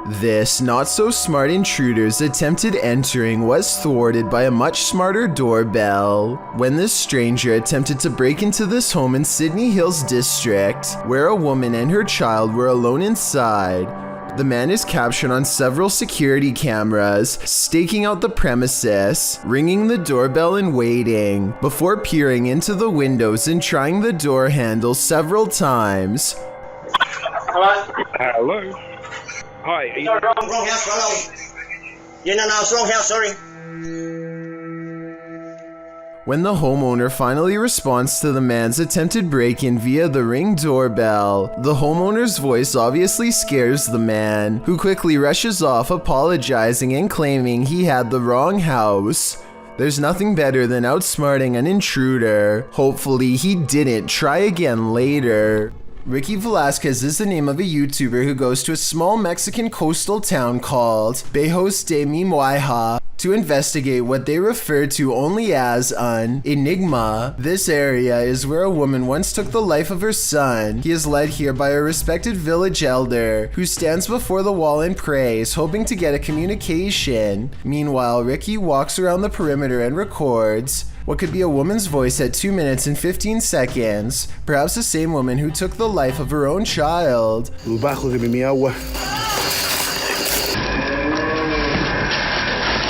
This not-so-smart intruder's attempted entering was thwarted by a much smarter doorbell. When this stranger attempted to break into this home in Sydney Hills District, where a woman and her child were alone inside, the man is captured on several security cameras, staking out the premises, ringing the doorbell and waiting, before peering into the windows and trying the door handle several times. Hello? Hello. Hi. Wrong house, hello. Yeah, no, it's wrong house, sorry. When the homeowner finally responds to the man's attempted break-in via the Ring doorbell, the homeowner's voice obviously scares the man, who quickly rushes off apologizing and claiming he had the wrong house. There's nothing better than outsmarting an intruder. Hopefully he didn't try again later. Ricky Velasquez is the name of a YouTuber who goes to a small Mexican coastal town called Bejos de Mimoiha to investigate what they refer to only as an enigma. This area is where a woman once took the life of her son. He is led here by a respected village elder who stands before the wall and prays, hoping to get a communication. Meanwhile, Ricky walks around the perimeter and records what could be a woman's voice at 2 minutes and 15 seconds, perhaps the same woman who took the life of her own child.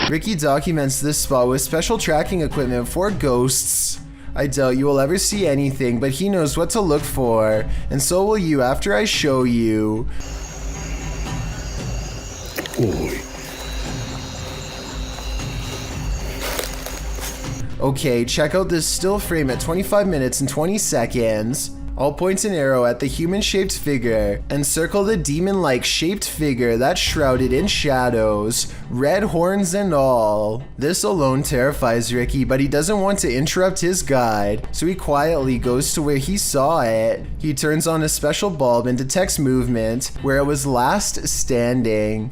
Ricky documents this spot with special tracking equipment for ghosts. I doubt you will ever see anything, but he knows what to look for, and so will you after I show you. Okay, check out this still frame at 25 minutes and 20 seconds. I'll point an arrow at the human-shaped figure and circle the demon-like shaped figure that's shrouded in shadows, red horns and all. This alone terrifies Ricky, but he doesn't want to interrupt his guide, so he quietly goes to where he saw it. He turns on a special bulb and detects movement where it was last standing.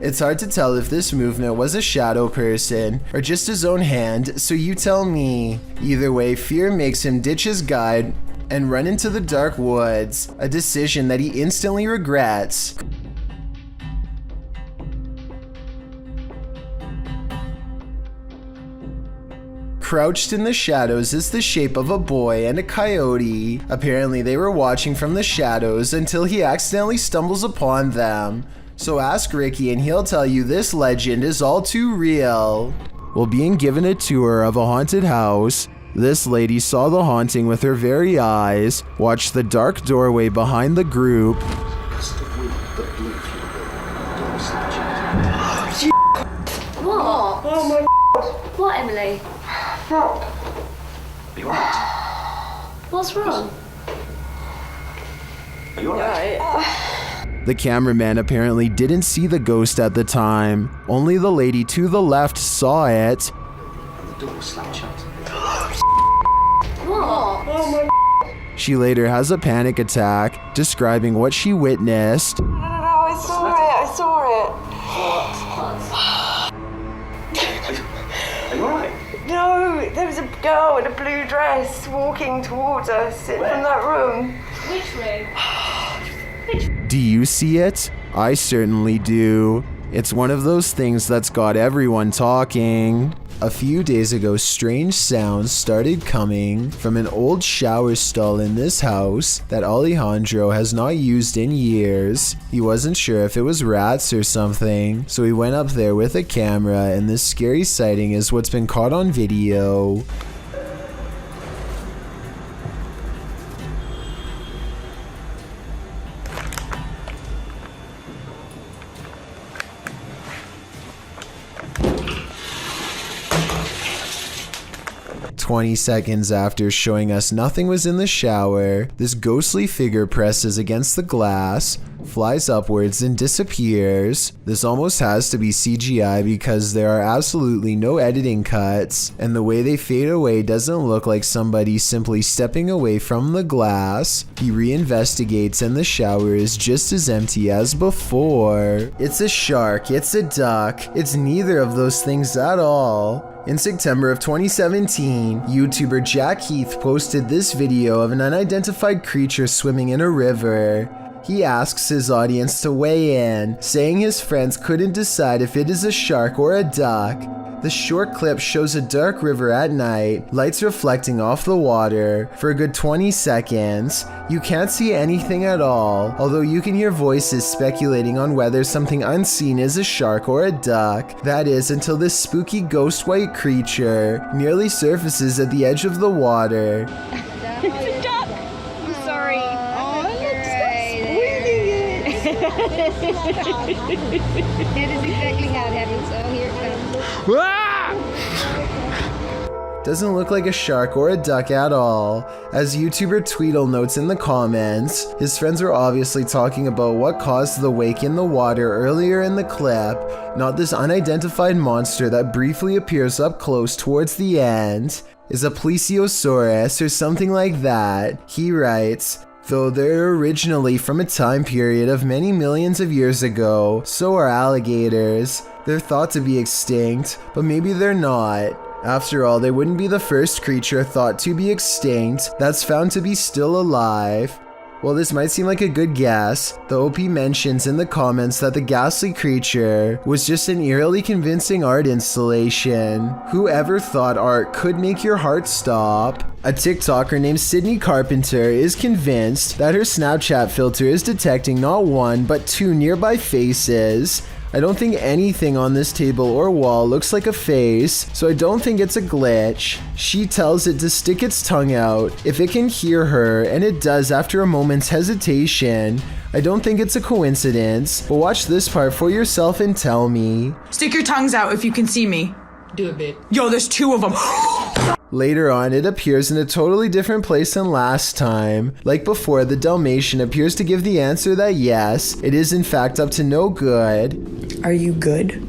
It's hard to tell if this movement was a shadow person or just his own hand, so you tell me. Either way, fear makes him ditch his guide and run into the dark woods, a decision that he instantly regrets. Crouched in the shadows is the shape of a boy and a coyote. Apparently they were watching from the shadows until he accidentally stumbles upon them. So ask Ricky and he'll tell you this legend is all too real. While being given a tour of a haunted house, this lady saw the haunting with her very eyes, watched the dark doorway behind the group. What? Oh my What, Emily? fuck. Are you alright? What's wrong? Are you alright? The cameraman apparently didn't see the ghost at the time. Only the lady to the left saw it. And the door was slammed shut. What? Oh my She later has a panic attack, describing what she witnessed. No, I saw it. Are you alright? No, there was a girl in a blue dress walking towards us from that room. Which room? Do you see it? I certainly do. It's one of those things that's got everyone talking. A few days ago, strange sounds started coming from an old shower stall in this house that Alejandro has not used in years. He wasn't sure if it was rats or something, so he went up there with a camera, and this scary sighting is what's been caught on video. "20 seconds after showing us nothing was in the shower, this ghostly figure presses against the glass, flies upwards and disappears. This almost has to be CGI because there are absolutely no editing cuts, and the way they fade away doesn't look like somebody simply stepping away from the glass. He reinvestigates and the shower is just as empty as before. It's a shark, it's a duck, it's neither of those things at all. In September of 2017, YouTuber Jack Heath posted this video of an unidentified creature swimming in a river. He asks his audience to weigh in, saying his friends couldn't decide if it is a shark or a duck. The short clip shows a dark river at night, lights reflecting off the water. For a good 20 seconds, you can't see anything at all, although you can hear voices speculating on whether something unseen is a shark or a duck. That is, until this spooky ghost white creature nearly surfaces at the edge of the water. It's a duck! I'm sorry. Oh, That is exactly how it happens. Oh, here it comes. Doesn't look like a shark or a duck at all. As YouTuber Tweedle notes in the comments, his friends are obviously talking about what caused the wake in the water earlier in the clip, not this unidentified monster that briefly appears up close towards the end. Is a plesiosaurus or something like that. He writes, though they're originally from a time period of many millions of years ago, so are alligators. They're thought to be extinct, but maybe they're not. After all, they wouldn't be the first creature thought to be extinct that's found to be still alive. While this might seem like a good guess, the OP mentions in the comments that the ghastly creature was just an eerily convincing art installation. Whoever thought art could make your heart stop? A TikToker named Sydney Carpenter is convinced that her Snapchat filter is detecting not one but two nearby faces. I don't think anything on this table or wall looks like a face, so I don't think it's a glitch. She tells it to stick its tongue out if it can hear her, and it does after a moment's hesitation. I don't think it's a coincidence, but watch this part for yourself and tell me. Stick your tongues out if you can see me. Do it, babe. Yo, there's two of them. Later on, it appears in a totally different place than last time. Like before, the Dalmatian appears to give the answer that yes, it is in fact up to no good. Are you good?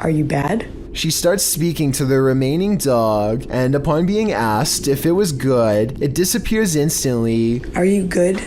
Are you bad? She starts speaking to the remaining dog, and upon being asked if it was good, it disappears instantly. Are you good?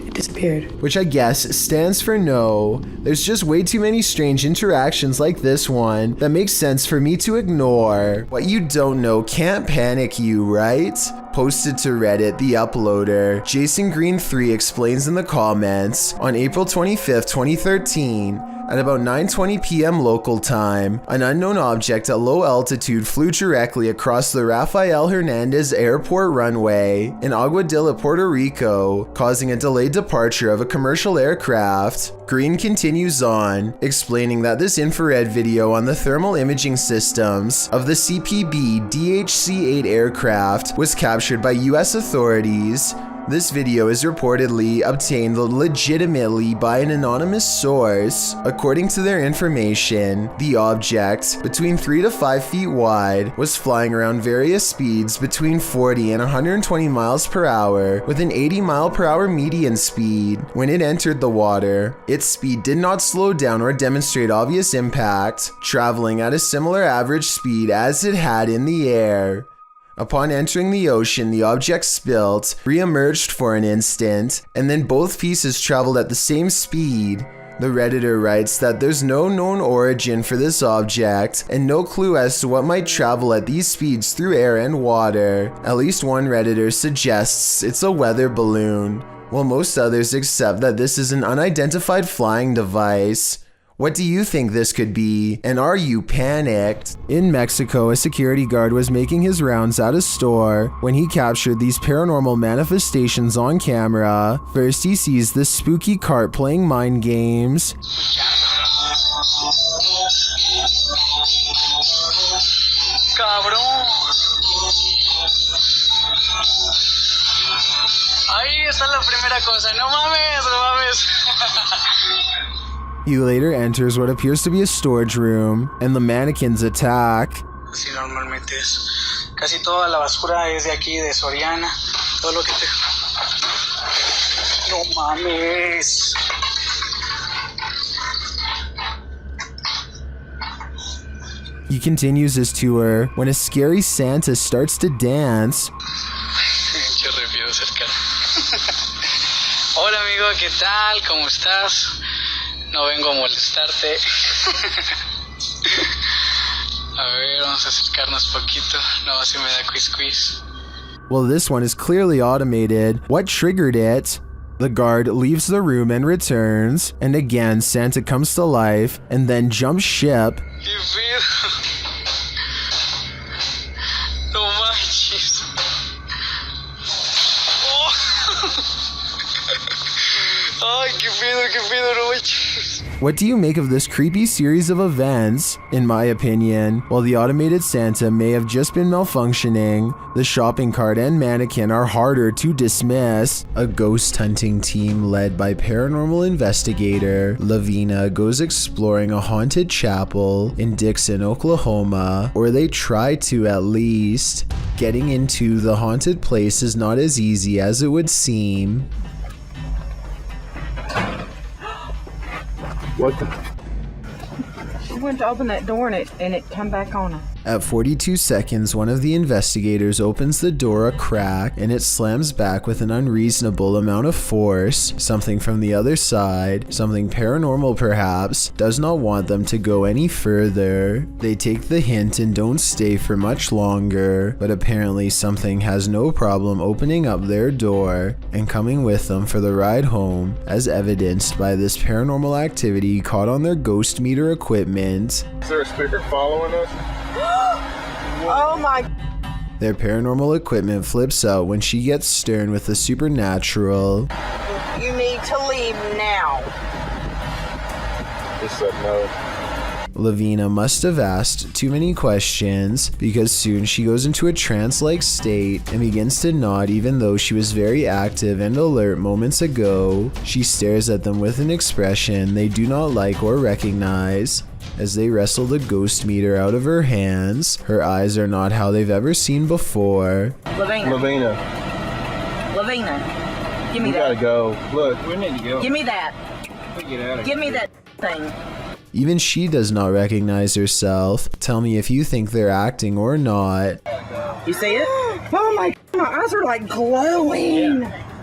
It disappeared. Which I guess stands for no. There's just way too many strange interactions like this one that makes sense for me to ignore. What you don't know can't panic you, right? Posted to Reddit, the uploader, Jason Green 3 explains in the comments, on April 25th, 2013, at about 9:20 p.m. local time, an unknown object at low altitude flew directly across the Rafael Hernandez Airport runway in Aguadilla, Puerto Rico, causing a delayed departure of a commercial aircraft. Green continues on, explaining that this infrared video on the thermal imaging systems of the CPB DHC-8 aircraft was captured by US authorities. This video is reportedly obtained legitimately by an anonymous source. According to their information, the object, between 3 to 5 feet wide, was flying around various speeds between 40 and 120 miles per hour with an 80 mile per hour median speed. When it entered the water, its speed did not slow down or demonstrate obvious impact, traveling at a similar average speed as it had in the air. Upon entering the ocean, the object spilt, re-emerged for an instant, and then both pieces traveled at the same speed. The Redditor writes that there's no known origin for this object, and no clue as to what might travel at these speeds through air and water. At least one Redditor suggests it's a weather balloon, while most others accept that this is an unidentified flying device. What do you think this could be, and are you panicked? In Mexico, a security guard was making his rounds at a store when he captured these paranormal manifestations on camera. First, he sees this spooky cart playing mind games. Cabrón. Ahí está la primera cosa. No mames, no mames. He later enters what appears to be a storage room, and the mannequins attack. Sí, normalmente es. Casi toda la basura es de aquí, de Soriana. Todo lo que te... No mames. He continues his tour when a scary Santa starts to dance. Pinche refiero cercano. Hola amigo, ¿qué tal? ¿Cómo estás? No vengo a molestarte. A ver, vamos a acercarnos poquito. No, si me da quiz. Well, this one is clearly automated. What triggered it? The guard leaves the room and returns, and again Santa comes to life and then jumps ship. Que pedo. No manches. Oh. Ay, qué pedo, no manches. What do you make of this creepy series of events? In my opinion, while the automated Santa may have just been malfunctioning, the shopping cart and mannequin are harder to dismiss. A ghost hunting team led by paranormal investigator Lavina goes exploring a haunted chapel in Dixon, Oklahoma, or they try to at least. Getting into the haunted place is not as easy as it would seem. What the? She went to open that door and it come back on her. At 42 seconds, one of the investigators opens the door a crack and it slams back with an unreasonable amount of force. Something from the other side, something paranormal perhaps, does not want them to go any further. They take the hint and don't stay for much longer, but apparently something has no problem opening up their door and coming with them for the ride home, as evidenced by this paranormal activity caught on their ghost meter equipment. Is there a speaker following us? Oh my. Their paranormal equipment flips out when she gets stern with the supernatural. You need to leave now. He said no. Lavina must have asked too many questions because soon she goes into a trance-like state and begins to nod even though she was very active and alert moments ago. She stares at them with an expression they do not like or recognize. As they wrestle the ghost meter out of her hands, her eyes are not how they've ever seen before. Lavina, Give me you gotta go. Look, we need to go. Give me that. Get out of Give me that thing. Even she does not recognize herself. Tell me if you think they're acting or not. You see it? Oh my eyes are like glowing.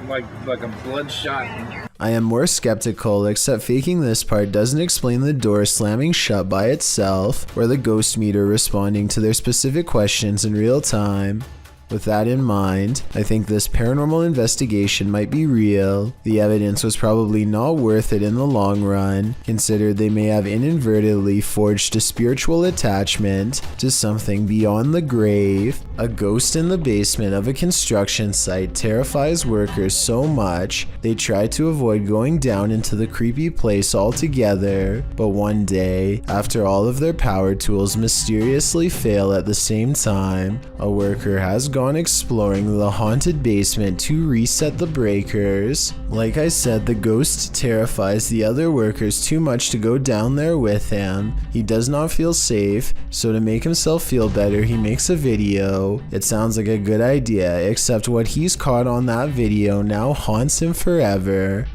like a bloodshot. I am more skeptical, except faking this part doesn't explain the door slamming shut by itself, or the ghost meter responding to their specific questions in real time. With that in mind, I think this paranormal investigation might be real. The evidence was probably not worth it in the long run, considered they may have inadvertently forged a spiritual attachment to something beyond the grave. A ghost in the basement of a construction site terrifies workers so much they try to avoid going down into the creepy place altogether. But one day, after all of their power tools mysteriously fail at the same time, a worker has gone exploring the haunted basement to reset the breakers. Like I said, the ghost terrifies the other workers too much to go down there with him. He does not feel safe, so to make himself feel better, he makes a video. It sounds like a good idea, except what he's caught on that video now haunts him forever.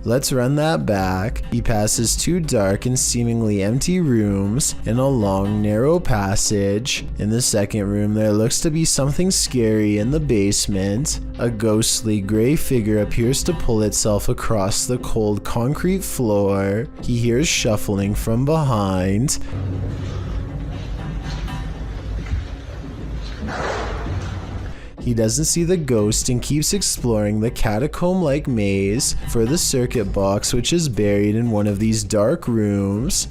Let's run that back. He passes two dark and seemingly empty rooms and a long, narrow passage. In the second room, there looks to be something scary in the basement. A ghostly gray figure appears to pull itself across the cold concrete floor. He hears shuffling from behind. He doesn't see the ghost and keeps exploring the catacomb-like maze for the circuit box, which is buried in one of these dark rooms.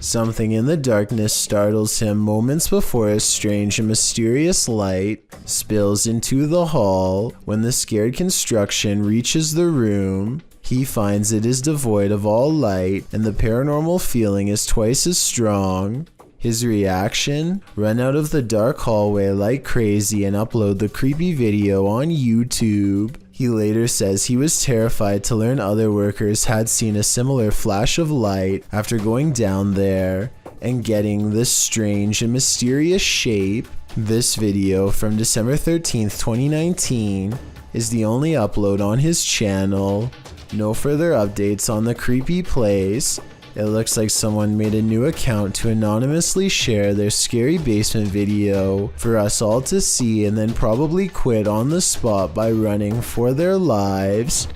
Something in the darkness startles him moments before a strange and mysterious light spills into the hall. When the scared construction reaches the room, he finds it is devoid of all light and the paranormal feeling is twice as strong. His reaction? Run out of the dark hallway like crazy and upload the creepy video on YouTube. He later says he was terrified to learn other workers had seen a similar flash of light after going down there, and getting this strange and mysterious shape. This video from December 13th, 2019 is the only upload on his channel. No further updates on the creepy place. It looks like someone made a new account to anonymously share their scary basement video for us all to see and then probably quit on the spot by running for their lives.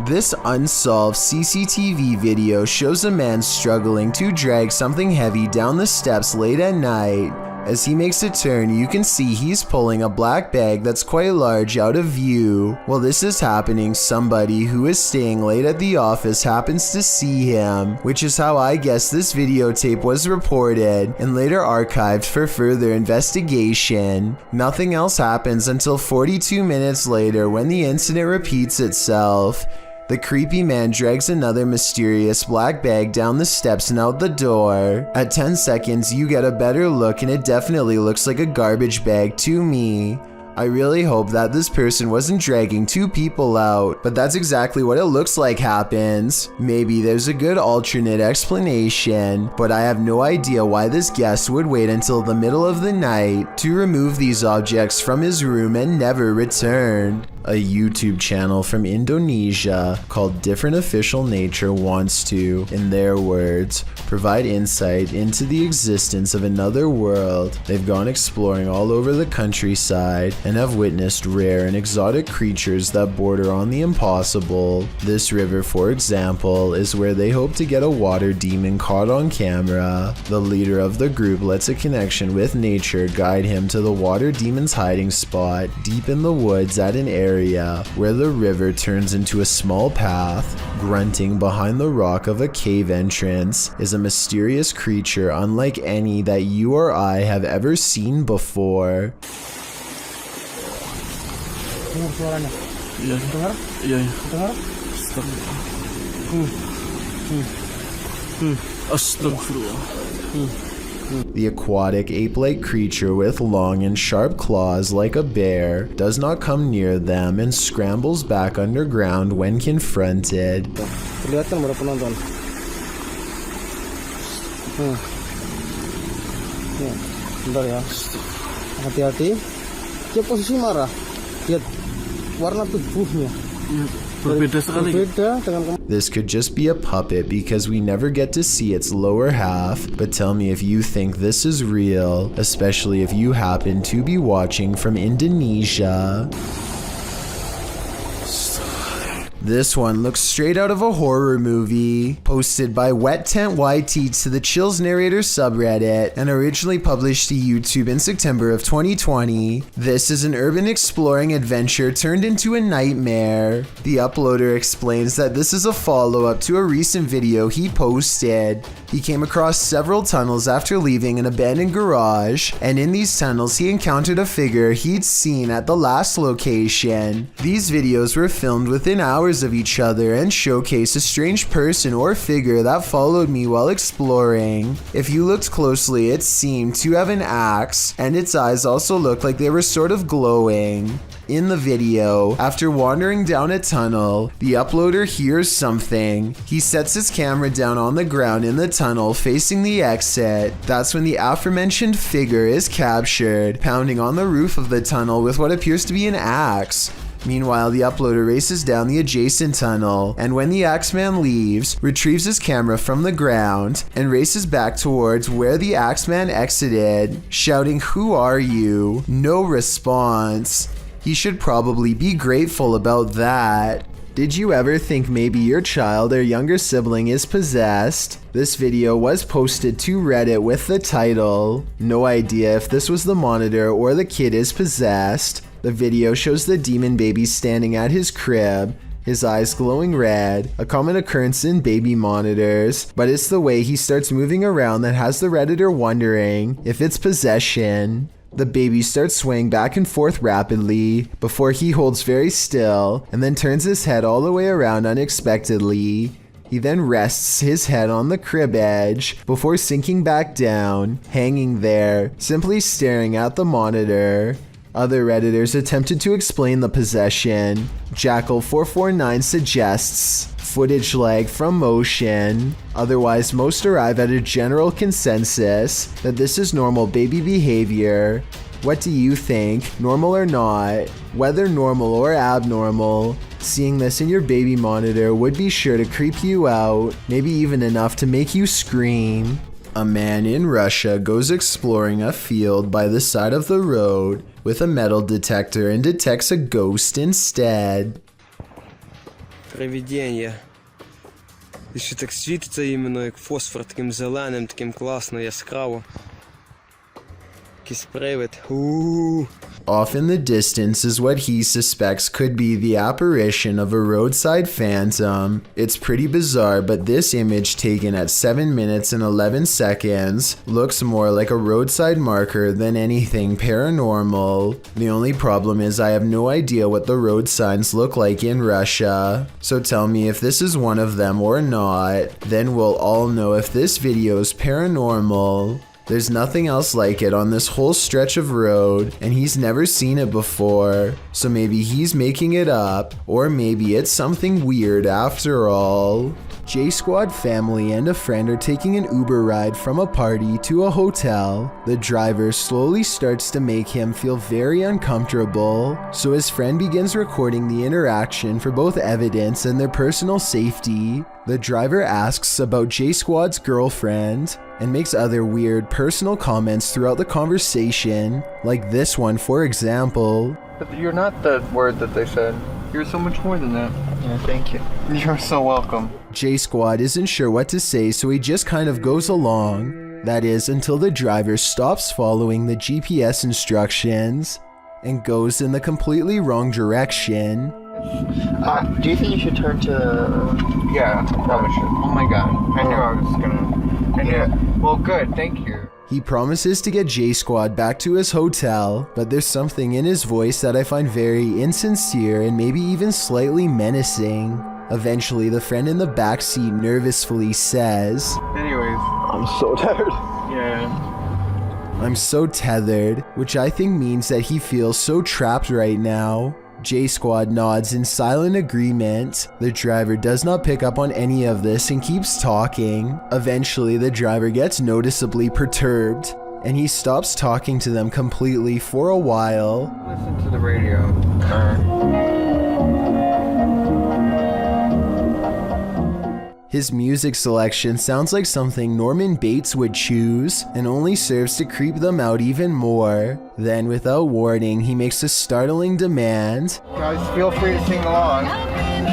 This unsolved CCTV video shows a man struggling to drag something heavy down the steps late at night. As he makes a turn, you can see he's pulling a black bag that's quite large out of view. While this is happening, somebody who is staying late at the office happens to see him, which is how I guess this videotape was reported and later archived for further investigation. Nothing else happens until 42 minutes later when the incident repeats itself. The creepy man drags another mysterious black bag down the steps and out the door. At 10 seconds, you get a better look and it definitely looks like a garbage bag to me. I really hope that this person wasn't dragging two people out, but that's exactly what it looks like happens. Maybe there's a good alternate explanation, but I have no idea why this guest would wait until the middle of the night to remove these objects from his room and never return. A YouTube channel from Indonesia called Different Official Nature wants to, in their words, provide insight into the existence of another world. They've gone exploring all over the countryside and have witnessed rare and exotic creatures that border on the impossible. This river, for example, is where they hope to get a water demon caught on camera. The leader of the group lets a connection with nature guide him to the water demon's hiding spot deep in the woods at an area where the river turns into a small path. Grunting behind the rock of a cave entrance is a mysterious creature unlike any that you or I have ever seen before. The aquatic ape-like creature with long and sharp claws like a bear does not come near them and scrambles back underground when confronted. Kelihatan para penonton. Bentar ya. Hati-hati. Dia posisi marah. Lihat warna tubuhnya. This could just be a puppet because we never get to see its lower half, but tell me if you think this is real, especially if you happen to be watching from Indonesia. This one looks straight out of a horror movie. Posted by Wet Tent YT to the Chills Narrator subreddit and originally published to YouTube in September of 2020. This is an urban exploring adventure turned into a nightmare. The uploader explains that this is a follow-up to a recent video he posted. He came across several tunnels after leaving an abandoned garage, and in these tunnels he encountered a figure he'd seen at the last location. These videos were filmed within hours of each other and showcase a strange person or figure that followed me while exploring. If you looked closely, it seemed to have an axe, and its eyes also looked like they were sort of glowing. In the video, after wandering down a tunnel, the uploader hears something. He sets his camera down on the ground in the tunnel facing the exit. That's when the aforementioned figure is captured, pounding on the roof of the tunnel with what appears to be an axe. Meanwhile, the uploader races down the adjacent tunnel, and when the Axeman leaves, retrieves his camera from the ground, and races back towards where the Axeman exited, shouting, "Who are you?" No response. He should probably be grateful about that. Did you ever think maybe your child or younger sibling is possessed? This video was posted to Reddit with the title, "No idea if this was the monitor or the kid is possessed." The video shows the demon baby standing at his crib, his eyes glowing red, a common occurrence in baby monitors, but it's the way he starts moving around that has the Redditor wondering if it's possession. The baby starts swaying back and forth rapidly before he holds very still and then turns his head all the way around unexpectedly. He then rests his head on the crib edge before sinking back down, hanging there, simply staring at the monitor. Other Redditors attempted to explain the possession. Jackal449 suggests footage lag from motion. Otherwise, most arrive at a general consensus that this is normal baby behavior. What do you think? Normal or not? Whether normal or abnormal, seeing this in your baby monitor would be sure to creep you out, maybe even enough to make you scream. A man in Russia goes exploring a field by the side of the road with a metal detector and detects a ghost instead. Привидіння. І ще так світиться іменно як фосфор, таким зеленим, таким класно, яскраво. Якийсь привид. Off in the distance is what he suspects could be the apparition of a roadside phantom. It's pretty bizarre, but this image taken at 7 minutes and 11 seconds looks more like a roadside marker than anything paranormal. The only problem is I have no idea what the road signs look like in Russia. So tell me if this is one of them or not, then we'll all know if this video is paranormal. There's nothing else like it on this whole stretch of road, and he's never seen it before. So maybe he's making it up, or maybe it's something weird after all. J Squad family and a friend are taking an Uber ride from a party to a hotel. The driver slowly starts to make him feel very uncomfortable, so his friend begins recording the interaction for both evidence and their personal safety. The driver asks about J Squad's girlfriend and makes other weird personal comments throughout the conversation, like this one for example. But you're not the word that they said. You're so much more than that. Yeah, thank you. You're so welcome. J Squad isn't sure what to say, so he just kind of goes along. That is, until the driver stops following the GPS instructions and goes in the completely wrong direction. Do you think you should turn to... Yeah, I probably should. Oh my god. I knew I was gonna... Well, good, thank you. He promises to get J Squad back to his hotel, but there's something in his voice that I find very insincere and maybe even slightly menacing. Eventually, the friend in the backseat nervously says, Anyways, I'm so tired. Yeah. I'm so tethered, which I think means that he feels so trapped right now. J Squad nods in silent agreement. The driver does not pick up on any of this and keeps talking. Eventually, the driver gets noticeably perturbed, and he stops talking to them completely for a while. Listen to the radio. His music selection sounds like something Norman Bates would choose, and only serves to creep them out even more. Then, without warning, he makes a startling demand. Guys, feel free to sing along.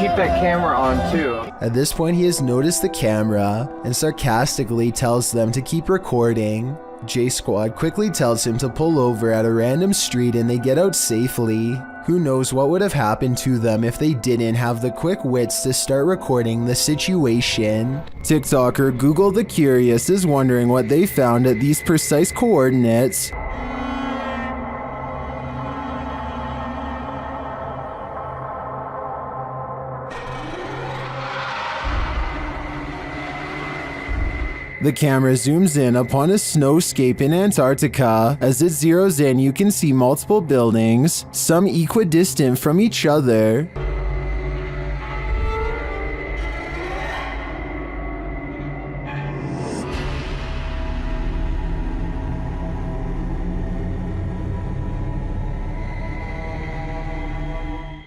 Keep that camera on too. At this point, he has noticed the camera and sarcastically tells them to keep recording. J Squad quickly tells him to pull over at a random street and they get out safely. Who knows what would have happened to them if they didn't have the quick wits to start recording the situation. TikToker Google the Curious is wondering what they found at these precise coordinates. The camera zooms in upon a snowscape in Antarctica. As it zeroes in, you can see multiple buildings, some equidistant from each other.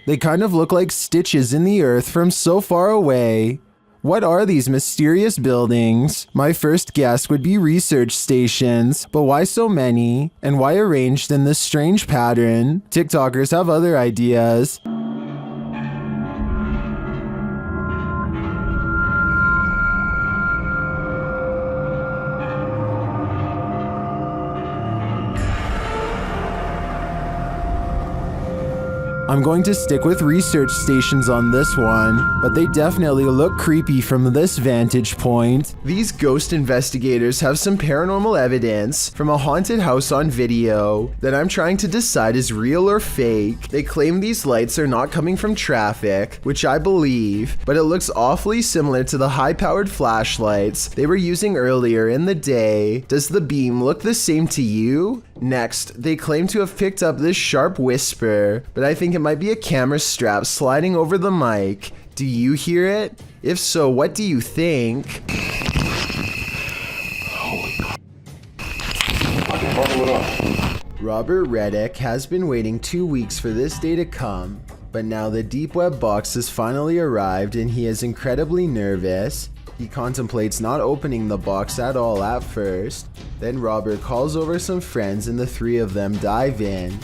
They kind of look like stitches in the earth from so far away. What are these mysterious buildings? My first guess would be research stations, but why so many? And why arranged in this strange pattern? TikTokers have other ideas. I'm going to stick with research stations on this one, but they definitely look creepy from this vantage point. These ghost investigators have some paranormal evidence from a haunted house on video that I'm trying to decide is real or fake. They claim these lights are not coming from traffic, which I believe, but it looks awfully similar to the high-powered flashlights they were using earlier in the day. Does the beam look the same to you? Next, they claim to have picked up this sharp whisper, but I think it might be a camera strap sliding over the mic. Do you hear it? If so, what do you think? Robert Reddick has been waiting 2 weeks for this day to come, but now the deep web box has finally arrived and he is incredibly nervous. He contemplates not opening the box at all at first. Then Robert calls over some friends and the three of them dive in.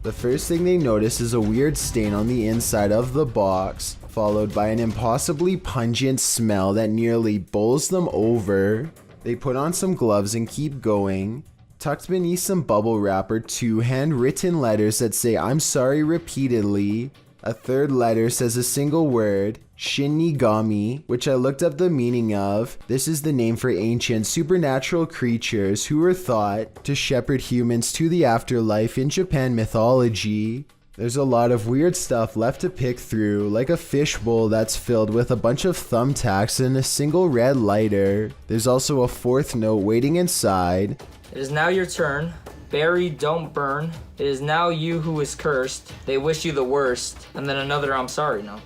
The first thing they notice is a weird stain on the inside of the box, followed by an impossibly pungent smell that nearly bowls them over. They put on some gloves and keep going. Tucked beneath some bubble wrap are 2 handwritten letters that say "I'm sorry" repeatedly. A third letter says a single word, Shinigami, which I looked up the meaning of. This is the name for ancient supernatural creatures who were thought to shepherd humans to the afterlife in Japan mythology. There's a lot of weird stuff left to pick through, like a fishbowl that's filled with a bunch of thumbtacks and a single red lighter. There's also a 4th note waiting inside. It is now your turn. Bury, don't burn. It is now you who is cursed. They wish you the worst. And then another "I'm sorry" now.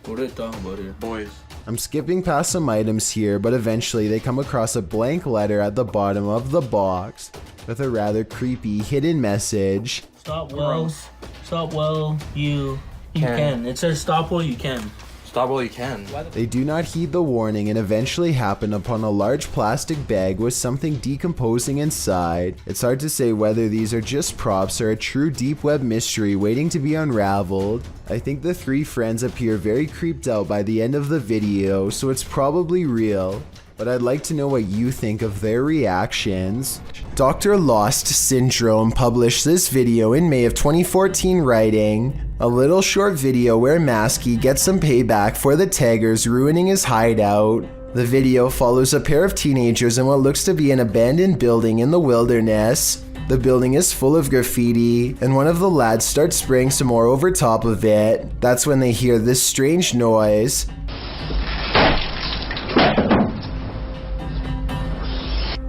What are they talking about here? Boys. I'm skipping past some items here, but eventually they come across a blank letter at the bottom of the box with a rather creepy hidden message. Stop well. Stop well. You can. It says stop while you can. Stop while you can. They do not heed the warning and eventually happen upon a large plastic bag with something decomposing inside. It's hard to say whether these are just props or a true deep web mystery waiting to be unraveled. I think the 3 friends appear very creeped out by the end of the video, so it's probably real. But I'd like to know what you think of their reactions. Dr. Lost Syndrome published this video in May of 2014 writing, a little short video where Maskey gets some payback for the taggers ruining his hideout. The video follows a pair of teenagers in what looks to be an abandoned building in the wilderness. The building is full of graffiti, and one of the lads starts spraying some more over top of it. That's when they hear this strange noise.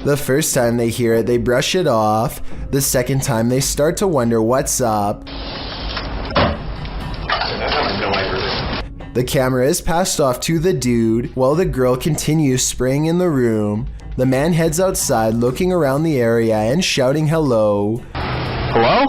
The first time they hear it, they brush it off. The second time, they start to wonder what's up. The camera is passed off to the dude, while the girl continues spraying in the room. The man heads outside, looking around the area and shouting hello. Hello?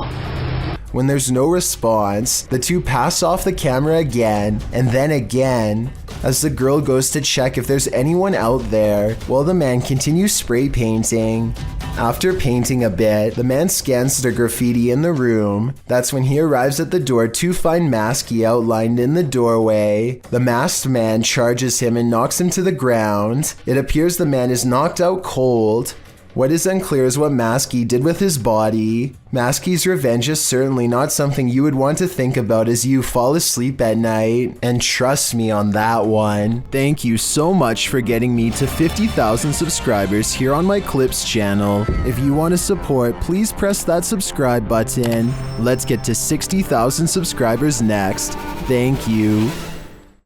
When there's no response, the two pass off the camera again, and then again, as the girl goes to check if there's anyone out there, while the man continues spray painting. After painting a bit, the man scans the graffiti in the room. That's when he arrives at the door to find Maskey outlined in the doorway. The masked man charges him and knocks him to the ground. It appears the man is knocked out cold. What is unclear is what Maskey did with his body. Maskey's revenge is certainly not something you would want to think about as you fall asleep at night. And trust me on that one. Thank you so much for getting me to 50,000 subscribers here on my Clips channel. If you want to support, please press that subscribe button. Let's get to 60,000 subscribers next. Thank you.